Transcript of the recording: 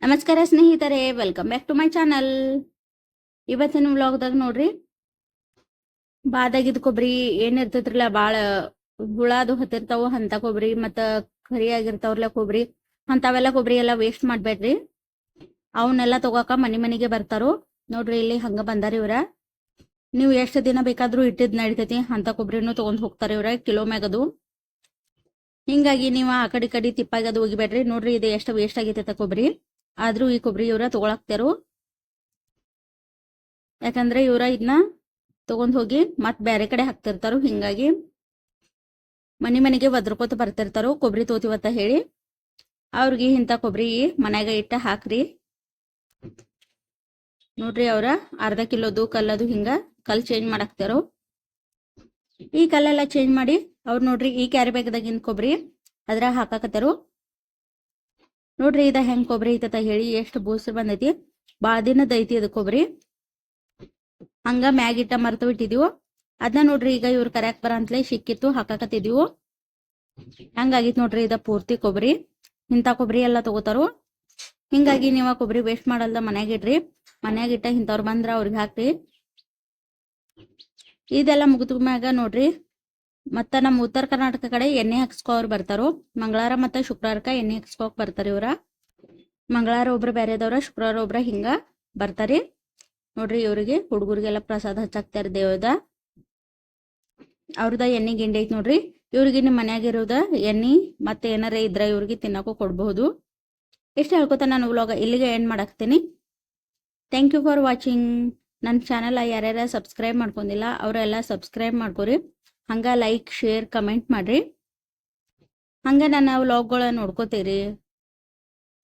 ನಮಸ್ಕಾರ ಸ್ನೇಹಿತರೆ, welcome back to my channel. ಇವತ್ತಿನ ವ್ಲಾಗ್ದಾಗ ನೋಡ್ರಿ, ಬಾದಾಗಿದ್ ಕೊಬ್ಬರಿ ಏನಿರ್ತೈತ್ರಲ್ಲ ಬಾಳ ಹುಳಾದು ಹತ್ತಿರ್ತಾವ ಅಂತ ಕೊಬ್ಬರಿ ಮತ್ತ ಕರಿಯಾಗಿರ್ತಾವ್ರಲ್ಲ ಕೊಬ್ಬರಿ, ಅಂತಾವೆಲ್ಲ ಕೊಬ್ಬರಿ ಎಲ್ಲ ವೇಸ್ಟ್ ಮಾಡ್ಬೇಡ್ರಿ. ಅವನ್ನೆಲ್ಲ ತಗೋಕ ಮನಿಗೆ ಬರ್ತಾರೋ ನೋಡ್ರಿ. ಇಲ್ಲಿ ಹಂಗ ಬಂದಾರ ಇವ್ರ. ನೀವು ಎಷ್ಟು ದಿನ ಬೇಕಾದ್ರೂ ಇಟ್ಟಿದ್ ನಡಿತೈತಿ, ಅಂತ ಕೊಬ್ಬರಿನೂ ತಗೊಂಡ್ ಹೋಗ್ತಾರ ಇವ್ರ ಕಿಲೋ ಮ್ಯಾಗದು. ಹಿಂಗಾಗಿ ನೀವು ಆ ಕಡೆ ತಿಪ್ಪಾಗದು ಹೋಗಿಬೇಡ್ರಿ. ನೋಡ್ರಿ ಇದು ಎಷ್ಟು ವೇಸ್ಟ್ ಆಗೈತೆ ಕೊಬ್ಬರಿ, ಆದ್ರೂ ಈ ಕೊಬ್ಬರಿ ಇವ್ರ ತಗೊಳಕ್ತಾರು. ಯಾಕಂದ್ರೆ ಇವ್ರ ಇದನ್ನ ತಗೊಂಡ್ ಹೋಗಿ ಮತ್ ಬೇರೆ ಕಡೆ ಹಾಕ್ತಿರ್ತಾರೋ. ಹಿಂಗಾಗಿ ಮನಿಗೆ ಒದ್ರಕೋತ ಬರ್ತಿರ್ತಾರೋ ಕೊಬ್ಬರಿ ತೋತಿವತ್ತ ಹೇಳಿ. ಅವ್ರಿಗೆ ಇಂಥ ಕೊಬ್ಬರಿ ಮನ್ಯಾಗ ಇಟ್ಟ ಹಾಕ್ರಿ. ನೋಡ್ರಿ, ಅವ್ರ ಅರ್ಧ ಕಿಲೋದು ಕಲ್ಲದು ಹಿಂಗ ಕಲ್ ಚೇಂಜ್ ಮಾಡಾಕ್ತಾರೋ. ಈ ಕಲ್ಲೆಲ್ಲ ಚೇಂಜ್ ಮಾಡಿ ಅವ್ರು ನೋಡ್ರಿ ಈ ಕ್ಯಾರಿ ಬ್ಯಾಗ್ದಾಗಿನ ಕೊಬ್ಬರಿ ಅದ್ರಾಗ ಹಾಕಾಕತ್ತಾರು. ನೋಡ್ರಿ ಇದ ಹೆಂಗ್ ಕೊಬ್ಬರಿ ಐತತ ಹೇಳಿ, ಎಷ್ಟು ಬೂಸರ್ ಬಂದೈತಿ. ಬಾಳ ದಿನದ ಐತಿ ಅದು ಕೊಬ್ಬರಿ. ಹಂಗ ಮ್ಯಾಗಿಟ್ಟ ಮರ್ತು ಬಿಟ್ಟಿದೀವು. ಅದನ್ನ ನೋಡ್ರಿ ಈಗ ಇವ್ರ ಕರ್ಯಾಕ್ ಬರಂತಲೇ ಸಿಕ್ಕಿತ್ತು, ಹಾಕಾಕತ್ತಿದೀವು. ಹಂಗಾಗಿತ್ ನೋಡ್ರಿ ಇದ ಪೂರ್ತಿ ಕೊಬ್ಬರಿ. ಇಂಥ ಕೊಬ್ಬರಿ ಎಲ್ಲ ತಗೋತಾರು. ಹಿಂಗಾಗಿ ನೀವ ಕೊಬ್ಬರಿ ವೇಸ್ಟ್ ಮಾಡಲ್ದ ಮನ್ಯಾಗಿಡ್ರಿ. ಮನ್ಯಾಗಿಟ್ಟ ಇಂಥವ್ರು ಬಂದ್ರ ಅವ್ರಿಗೆ ಹಾಕ್ರಿ. ಇದೆಲ್ಲ ಮುಗಿದ ಮ್ಯಾಗ ನೋಡ್ರಿ ಮತ್ತ ನಮ್ಮ ಉತ್ತರ ಕರ್ನಾಟಕ ಕಡೆ ಎಣ್ಣೆ ಹಾಕ್ಸ್ಕೋರ್ ಬರ್ತಾರೋ. ಮಂಗಳವಾರ ಮತ್ತ ಶುಕ್ರವಾರಕ್ಕ ಎಣ್ಣೆ ಹಾಕ್ಸ್ಕೋಕ್ ಬರ್ತಾರ ಇವ್ರ. ಮಂಗಳವಾರ ಒಬ್ರು ಬೇರೆದವ್ರ, ಶುಕ್ರವಾರ ಒಬ್ರ ಹಿಂಗ ಬರ್ತಾರಿ. ನೋಡ್ರಿ ಇವ್ರಿಗೆ ಹುಡುಗರಿಗೆಲ್ಲ ಪ್ರಸಾದ ಹಚ್ಚಾಕ್ತಾರ ದೇವದ. ಅವ್ರದ ಎಣ್ಣೆ ಗಿಂಡಿ ಐತಿ ನೋಡ್ರಿ. ಇವ್ರಿಗೆ ನಿಮ್ ಮನ್ಯಾಗಿರೋದ ಎಣ್ಣಿ ಮತ್ತೆ ಏನಾರ ಇದ್ರ ಇವ್ರಿಗೆ ತಿನ್ನಕೂ ಕೊಡ್ಬಹುದು. ಇಷ್ಟ ಹೇಳ್ಕೊತ ನಾನು ವ್ಲಾಗ್ ಇಲ್ಲಿಗೆ ಎಂಡ್ ಮಾಡಾಕ್ತೀನಿ. Thank you for watching. ನನ್ನ ಚಾನಲ್ ಯಾರ್ಯಾರ ಸಬ್ಸ್ಕ್ರೈಬ್ ಮಾಡ್ಕೊಂಡಿಲ್ಲ ಅವರೆಲ್ಲ ಸಬ್ಸ್ಕ್ರೈಬ್ ಮಾಡ್ಕೊರಿ. ಹಂಗ ಲೈಕ್, ಶೇರ್, ಕಮೆಂಟ್ ಮಾಡ್ರಿ. ಹಂಗ ನನ್ನ ವ್ಲಾಗ್ಗಳ ನೋಡ್ಕೋತೀರಿ.